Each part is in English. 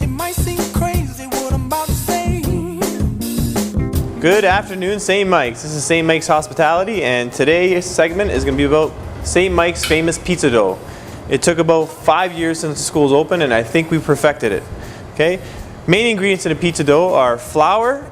It might seem crazy what I'm about to say. Good afternoon, St. Mike's. This is St. Mike's Hospitality, and today's segment is going to be about St. Mike's famous pizza dough. It took about 5 years since the school's open, and I think we perfected it. Okay? Main ingredients in a pizza dough are flour,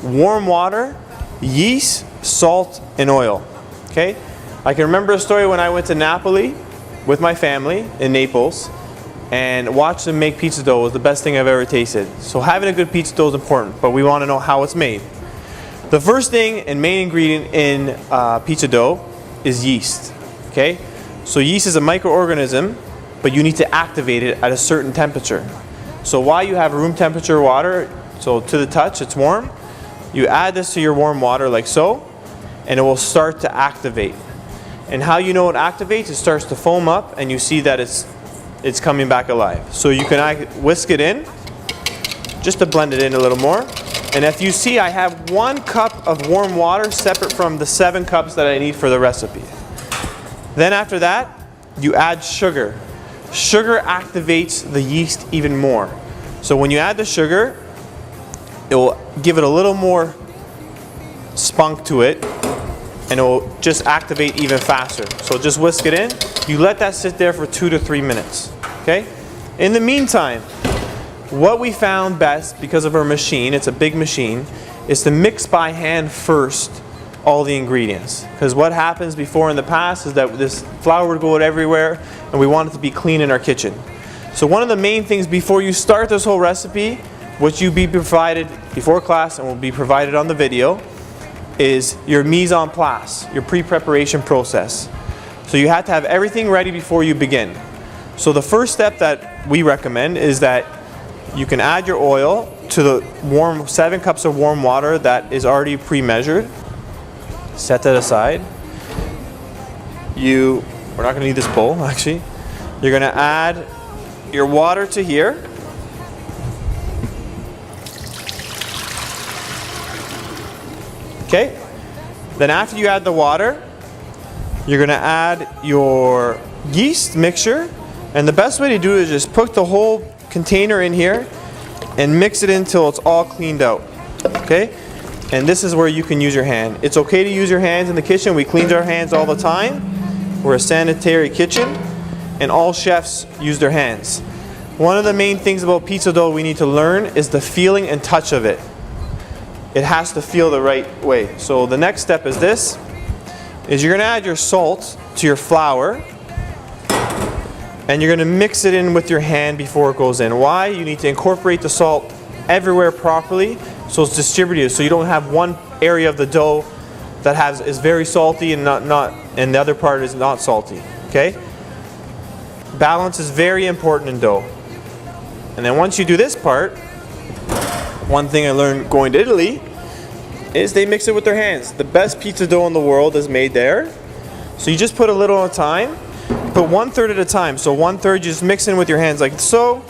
warm water, yeast, salt, and oil. Okay? I can remember a story when I went to Napoli with my family in Naples and watched them make pizza dough. It was the best thing I've ever tasted. So having a good pizza dough is important, but we want to know how it's made. The first thing and main ingredient in pizza dough is yeast. Okay? So yeast is a microorganism, but you need to activate it at a certain temperature. So while you have room temperature water, so to the touch it's warm, you add this to your warm water like so, and it will start to activate. And how you know it activates, it starts to foam up and you see that it's coming back alive. So you can whisk it in, just to blend it in a little more. And if you see, I have 1 cup of warm water separate from the 7 cups that I need for the recipe. Then after that, you add sugar. Sugar activates the yeast even more. So when you add the sugar, it will give it a little more spunk to it, and it will just activate even faster. So just whisk it in. You let that sit there for 2 to 3 minutes. Okay? In the meantime, what we found best, because of our machine, it's a big machine, is to mix by hand first all the ingredients. Because what happens before in the past is that this flour would go out everywhere, and we want it to be clean in our kitchen. So one of the main things before you start this whole recipe, which you'll be provided before class and will be provided on the video, is your mise en place, your pre-preparation process. So you have to have everything ready before you begin. So the first step that we recommend is that you can add your oil to the 7 cups of warm water that is already pre-measured. Set that aside. We're not going to need this bowl actually. You're going to add your water to here. Okay. Then after you add the water, you're going to add your yeast mixture. And the best way to do it is just put the whole container in here and mix it until it's all cleaned out. Okay? And this is where you can use your hand. It's okay to use your hands in the kitchen. We clean our hands all the time. We're a sanitary kitchen, and all chefs use their hands. One of the main things about pizza dough we need to learn is the feeling and touch of it. It has to feel the right way. So the next step is this, is you're going to add your salt to your flour, and you're going to mix it in with your hand before it goes in. Why? You need to incorporate the salt everywhere properly so it's distributed, so you don't have one area of the dough that is very salty and and the other part is not salty. Okay? Balance is very important in dough. And then once you do this part, one thing I learned going to Italy is they mix it with their hands. The best pizza dough in the world is made there. So you just put a little at a time. Put 1/3 at a time. So 1/3 you just mix in with your hands like so.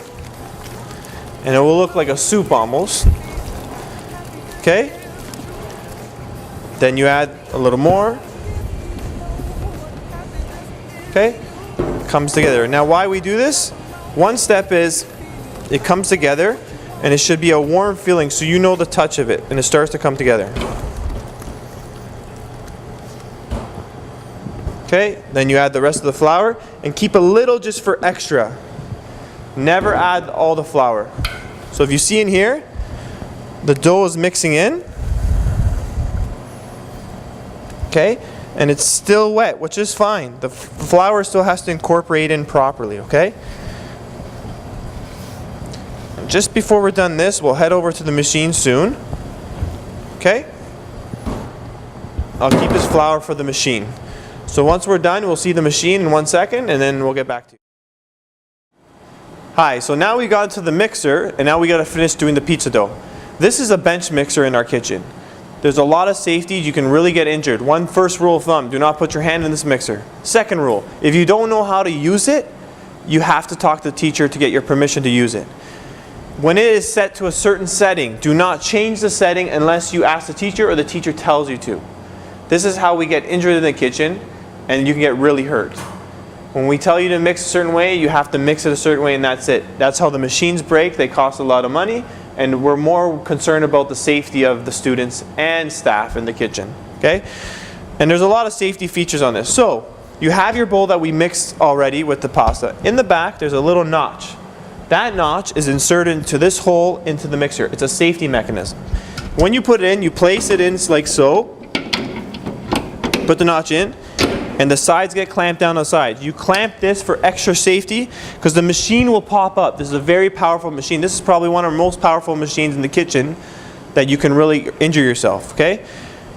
And it will look like a soup almost. Okay? Then you add a little more. Okay? Comes together. Now why we do this? One step is it comes together and it should be a warm feeling so you know the touch of it and it starts to come together. Okay? Then you add the rest of the flour and keep a little just for extra. Never add all the flour. So if you see in here, the dough is mixing in. Okay? And it's still wet, which is fine. The flour still has to incorporate in properly, okay? And just before we're done this, we'll head over to the machine soon. Okay? I'll keep this flour for the machine. So once we're done, we'll see the machine in 1 second, and then we'll get back to you. Hi, so now we got to the mixer, and now we got to finish doing the pizza dough. This is a bench mixer in our kitchen. There's a lot of safety. You can really get injured. First rule of thumb, do not put your hand in this mixer. Second rule, if you don't know how to use it, you have to talk to the teacher to get your permission to use it. When it is set to a certain setting, do not change the setting unless you ask the teacher or the teacher tells you to. This is how we get injured in the kitchen, and you can get really hurt. When we tell you to mix a certain way, you have to mix it a certain way and that's it. That's how the machines break. They cost a lot of money, and we're more concerned about the safety of the students and staff in the kitchen. Okay? And there's a lot of safety features on this. So, you have your bowl that we mixed already with the pasta. In the back, there's a little notch. That notch is inserted into this hole into the mixer. It's a safety mechanism. When you put it in, you place it in like so. Put the notch in, and the sides get clamped down on the sides. You clamp this for extra safety because the machine will pop up. This is a very powerful machine. This is probably one of the most powerful machines in the kitchen that you can really injure yourself. Okay?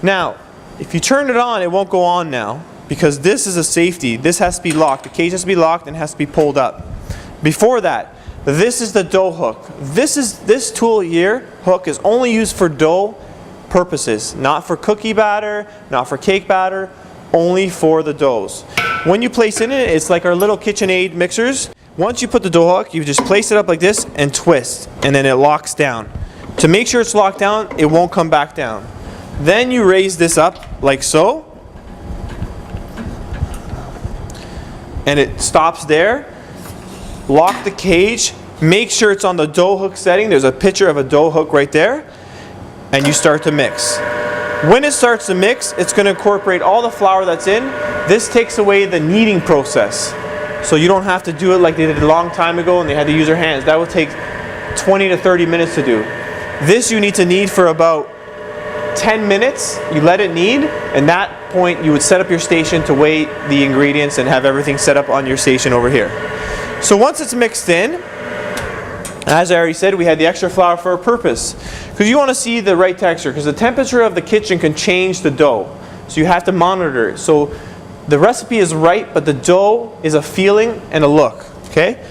Now, if you turn it on, it won't go on now because this is a safety. This has to be locked. The cage has to be locked and has to be pulled up. Before that, this is the dough hook. This tool here, hook, is only used for dough purposes, not for cookie batter, not for cake batter, only for the doughs. When you place it in it, it's like our little KitchenAid mixers. Once you put the dough hook, you just place it up like this and twist, and then it locks down. To make sure it's locked down, it won't come back down. Then you raise this up like so, and it stops there. Lock the cage, make sure it's on the dough hook setting. There's a picture of a dough hook right there, and you start to mix. When it starts to mix, it's going to incorporate all the flour that's in. This takes away the kneading process. So you don't have to do it like they did a long time ago and they had to use their hands. That would take 20 to 30 minutes to do. This you need to knead for about 10 minutes. You let it knead, and at that point you would set up your station to weigh the ingredients and have everything set up on your station over here. So once it's mixed in, as I already said, we had the extra flour for a purpose. Because you want to see the right texture, because the temperature of the kitchen can change the dough. So you have to monitor it. So the recipe is right, but the dough is a feeling and a look. Okay?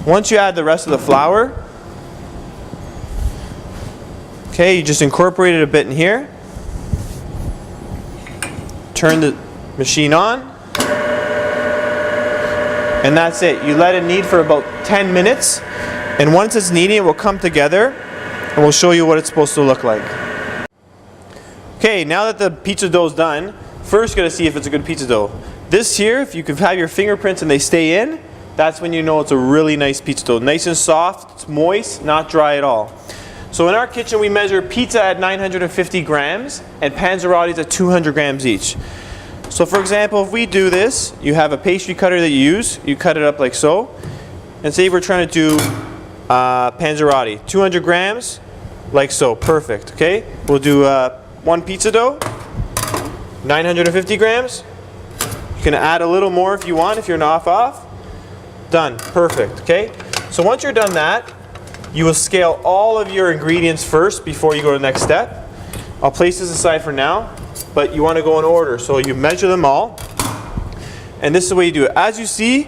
Once you add the rest of the flour, okay, you just incorporate it a bit in here. Turn the machine on, and that's it. You let it knead for about 10 minutes, and once it's kneading, it will come together, and we'll show you what it's supposed to look like. Okay, now that the pizza dough is done, first you gotta see if it's a good pizza dough. This here, if you can have your fingerprints and they stay in, that's when you know it's a really nice pizza dough. Nice and soft, it's moist, not dry at all. So in our kitchen we measure pizza at 950 grams and panzerottis at 200 grams each. So for example, if we do this, you have a pastry cutter that you use, you cut it up like so, and say we're trying to do panzerotti, 200 grams, like so, perfect, okay? We'll do one pizza dough, 950 grams. You can add a little more if you want, if you're not off. Done, perfect, okay? So once you're done that, you will scale all of your ingredients first before you go to the next step. I'll place this aside for now, but you want to go in order. So you measure them all, and this is the way you do it. As you see,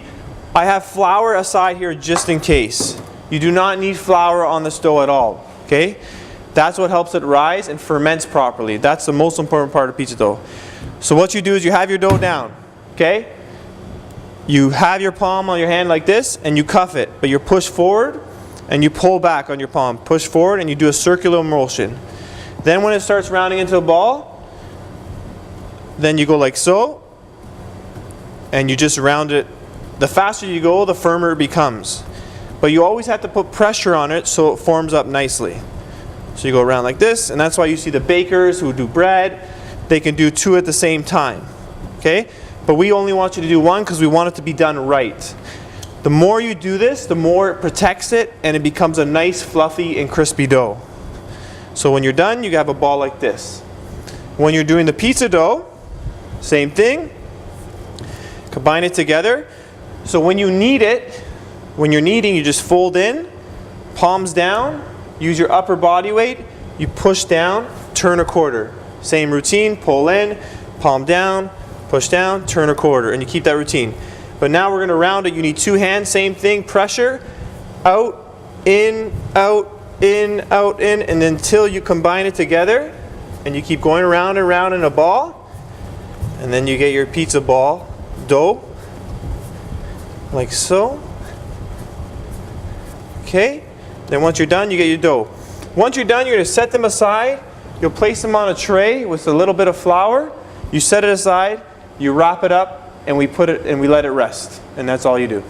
I have flour aside here just in case. You do not need flour on this dough at all, okay? That's what helps it rise and ferments properly. That's the most important part of pizza dough. So what you do is you have your dough down, okay? You have your palm on your hand like this, and you cuff it, but you're pushed forward, and you pull back on your palm. Push forward, and you do a circular motion. Then when it starts rounding into a ball, then you go like so, and you just round it. The faster you go, the firmer it becomes. But you always have to put pressure on it so it forms up nicely. So you go around like this, and that's why you see the bakers who do bread, they can do two at the same time. Okay? But we only want you to do one because we want it to be done right. The more you do this, the more it protects it, and it becomes a nice fluffy and crispy dough. So when you're done, you have a ball like this. When you're doing the pizza dough, same thing. Combine it together. So when you knead it, when you're kneading, you just fold in, palms down, use your upper body weight, you push down, turn a quarter. Same routine, pull in, palm down, push down, turn a quarter, and you keep that routine. But now we're going to round it. You need two hands, same thing, pressure, out, in, and then until you combine it together, and you keep going around and around in a ball, and then you get your pizza ball dough, like so. Okay? Then once you're done, you get your dough. Once you're done, you're going to set them aside. You'll place them on a tray with a little bit of flour. You set it aside, you wrap it up, and we let it rest. And that's all you do.